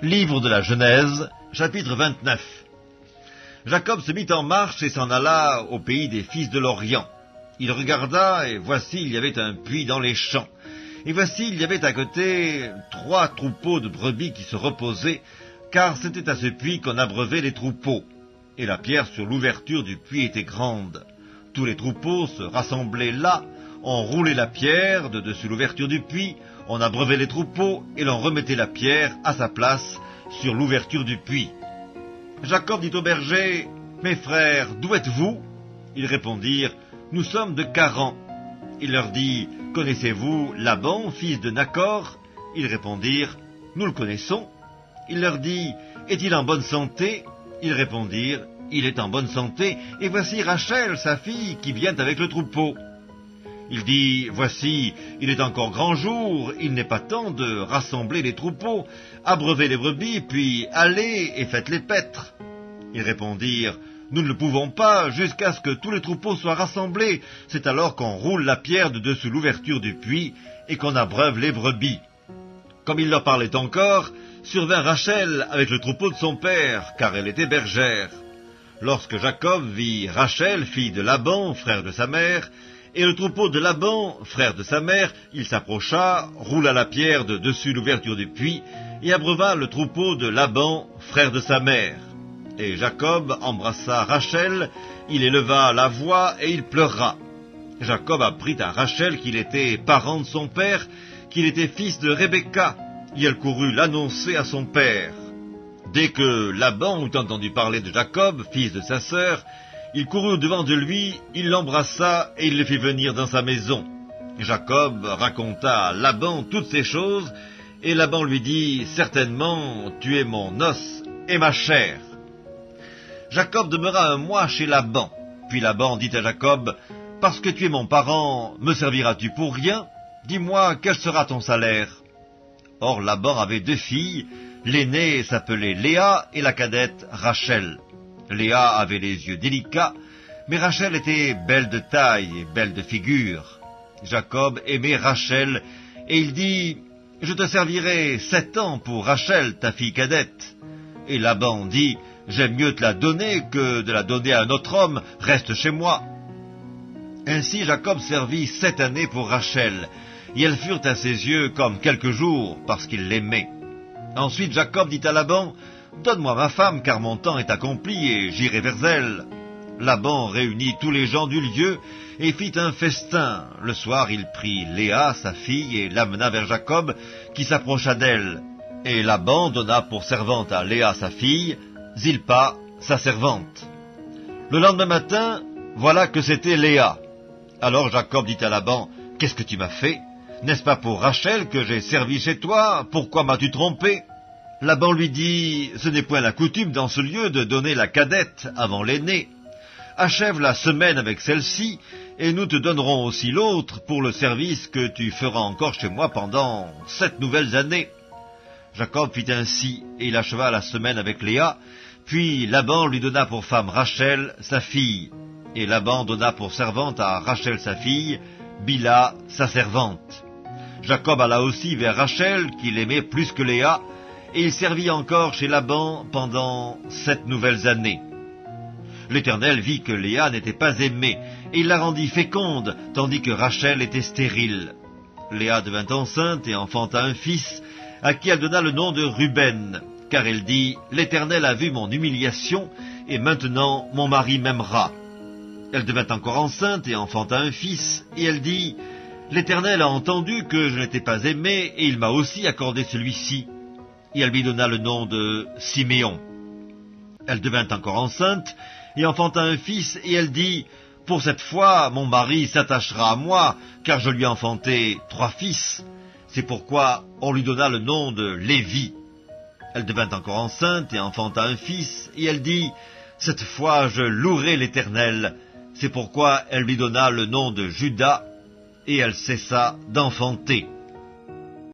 Livre de la Genèse, chapitre 29. Jacob se mit en marche et s'en alla au pays des fils de l'Orient. Il regarda, et voici, il y avait un puits dans les champs. Et voici, il y avait à côté 3 troupeaux de brebis qui se reposaient, car c'était à ce puits qu'on abreuvait les troupeaux. Et la pierre sur l'ouverture du puits était grande. Tous les troupeaux se rassemblaient là, on roulait la pierre de dessus l'ouverture du puits, on abreuvait les troupeaux, et l'on remettait la pierre à sa place sur l'ouverture du puits. Jacob dit aux bergers, « Mes frères, d'où êtes-vous » Ils répondirent, « Nous sommes de Charan. » Il leur dit, « Connaissez-vous Laban, fils de Nacor » Ils répondirent, « Nous le connaissons. » Il leur dit, « Est-il en bonne santé » Ils répondirent, « Il est en bonne santé, et voici Rachel, sa fille, qui vient avec le troupeau. » Il dit, « Voici, il est encore grand jour, il n'est pas temps de rassembler les troupeaux, abreuvez les brebis, puis allez et faites-les paître. » Ils répondirent, « Nous ne le pouvons pas, jusqu'à ce que tous les troupeaux soient rassemblés. C'est alors qu'on roule la pierre de dessous l'ouverture du puits et qu'on abreuve les brebis. » Comme il leur parlait encore, survint Rachel avec le troupeau de son père, car elle était bergère. Lorsque Jacob vit Rachel, fille de Laban, frère de sa mère, et le troupeau de Laban, frère de sa mère, il s'approcha, roula la pierre de dessus l'ouverture du puits, et abreuva le troupeau de Laban, frère de sa mère. Et Jacob embrassa Rachel, il éleva la voix, et il pleura. Jacob apprit à Rachel qu'il était parent de son père, qu'il était fils de Rebecca, et elle courut l'annoncer à son père. Dès que Laban eut entendu parler de Jacob, fils de sa sœur, il courut au-devant de lui, il l'embrassa et il le fit venir dans sa maison. Jacob raconta à Laban toutes ces choses, et Laban lui dit, « Certainement, tu es mon os et ma chair. » Jacob demeura 1 mois chez Laban. Puis Laban dit à Jacob, « Parce que tu es mon parent, me serviras-tu pour rien? Dis-moi, quel sera ton salaire ?» Or Laban avait 2 filles, l'aînée s'appelait Léa et la cadette Rachel. Léa avait les yeux délicats, mais Rachel était belle de taille et belle de figure. Jacob aimait Rachel, et il dit, « Je te servirai 7 ans pour Rachel, ta fille cadette. » Et Laban dit, « J'aime mieux te la donner que de la donner à un autre homme, reste chez moi. » Ainsi Jacob servit 7 années pour Rachel, et elles furent à ses yeux comme quelques jours, parce qu'il l'aimait. Ensuite Jacob dit à Laban, « Donne-moi ma femme, car mon temps est accompli, et j'irai vers elle. » Laban réunit tous les gens du lieu, et fit un festin. Le soir il prit Léa, sa fille, et l'amena vers Jacob, qui s'approcha d'elle. Et Laban donna pour servante à Léa, sa fille, Zilpa, sa servante. Le lendemain matin, voilà que c'était Léa. Alors Jacob dit à Laban, « Qu'est-ce que tu m'as fait? N'est-ce pas pour Rachel que j'ai servi chez toi? Pourquoi m'as-tu trompé ?» Laban lui dit, « Ce n'est point la coutume dans ce lieu de donner la cadette avant l'aînée. Achève la semaine avec celle-ci, et nous te donnerons aussi l'autre pour le service que tu feras encore chez moi pendant 7 nouvelles années. » Jacob fit ainsi, et il acheva la semaine avec Léa, puis Laban lui donna pour femme Rachel, sa fille, et Laban donna pour servante à Rachel sa fille, Bila, sa servante. Jacob alla aussi vers Rachel, qu'il aimait plus que Léa, et il servit encore chez Laban pendant 7 nouvelles années. L'Éternel vit que Léa n'était pas aimée, et il la rendit féconde, tandis que Rachel était stérile. Léa devint enceinte et enfanta un fils, à qui elle donna le nom de Ruben, car elle dit, « L'Éternel a vu mon humiliation, et maintenant mon mari m'aimera. » Elle devint encore enceinte et enfanta un fils, et elle dit, « L'Éternel a entendu que je n'étais pas aimée, et il m'a aussi accordé celui-ci. » Et elle lui donna le nom de Siméon. Elle devint encore enceinte, et enfanta un fils, et elle dit, « Pour cette fois, mon mari s'attachera à moi, car je lui ai enfanté 3 fils. » C'est pourquoi on lui donna le nom de Lévi. Elle devint encore enceinte, et enfanta un fils, et elle dit, « Cette fois, je louerai l'Éternel. » C'est pourquoi elle lui donna le nom de Juda, et elle cessa d'enfanter.